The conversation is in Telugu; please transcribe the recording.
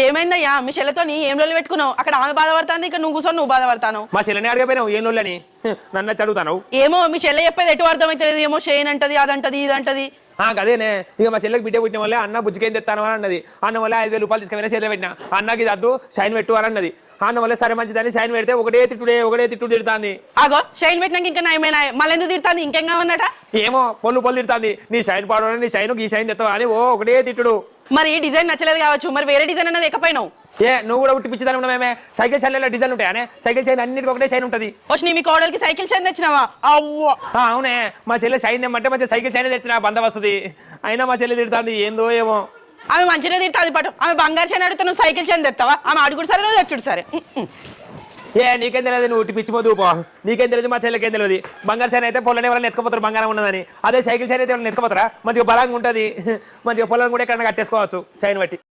ఏమైందయ్యా మీ చెల్లెతో ఏం రోజులు పెట్టుకున్నావు? అక్కడ ఆమె బాధపడుతుంది, ఇక్కడ నువ్వు కూర్చొని నువ్వు బాధపడతాను. మా చెల్లెని అడగపోయినావు ఏం లోళ్ళని నన్ను చదువుతాను. ఏమో మీ చెల్లె చెప్పేది ఎటు అర్థమవుతుంది, ఏమో చేయన్ అంటది, అదంటది, ఇదంటది. అదేనే ఇక మా చెల్లెకి బిడ్డ పుట్టిన వల్లే అన్న బుజ్జికేం తెస్తాను అని అన్నది. అన్న వల్ల 5,000 రూపాయలు తీసుకుపోయినా చెల్లె పెట్టిన. అన్నకి ఇది అద్దు షైన్ పెట్టు అని అన్నది. అన్న వల్ల సరే మంచిదని షైన్ పెడితే ఒకటే తిట్టుడు తిడుతుంది. ఆగో షైన్ పెట్టినాక ఇంకా నయమేనా, మళ్ళీ ఎందుకు తిడుతుంది? ఇంకేం కావన్నట? ఏమో పొల్లు తిడుతుంది. నీ షైన్ పాడు, నీ షైన్ ఈ షైన్ తెస్తావా అని ఒకటే తిట్టుడు. మరి డిజైన్ నచ్చలేదు కావచ్చు, మరి వేరే డిజైన్ అన్నది ఎక్కపోయినావు. నువ్వు కూడా ఉట్టి పిచ్చిదాన్ని ఉన్నామే. సైకిల్ చైన్లలో డిజైన్ ఉంటాయనే, సైకిల్ చైన్ అన్నిటికీ ఒకటే చైన్ ఉంటుంది. వచ్చి మీ కోడలికి సైకిల్ చైన్ తెచ్చినావా? అవ్వ అవునే, మా చెల్లె చైన్ తెమ్మంటే మంచిగా సైకిల్ చైన్ తెచ్చిన బంద వస్తుంది. అయినా మా చెల్లె తిడుతుంది ఏందో ఏమో. ఆమె మంచిగా తిడుతుంది పట్టు, ఆమె బంగారు చైన్ అడిగితే నువ్వు సైకిల్ చైన్ తెస్తావా? ఆమె అడుగుడు సరే, నువ్వు తెచ్చుడు సరే. నీకేం తెలియదు, నువ్వు ఉట్టి పిచ్చిపోతూ పో. నీకేం తెలియదు, మా చెల్లెకేం తెలియదు. బంగారు చైన్ అయితే పొలని ఎవరైనా ఎత్తుకుపోతారు బంగారం ఉన్నదని. అదే సైకిల్ చైన్ అయితే ఎవరైనా ఎత్తుకుపోతారా? మంచిగా బలంగా ఉంటుంది. మంచిగా పొలం కూడా ఎక్కడైనా కట్టేసుకోవచ్చు చైన్ బట్టి.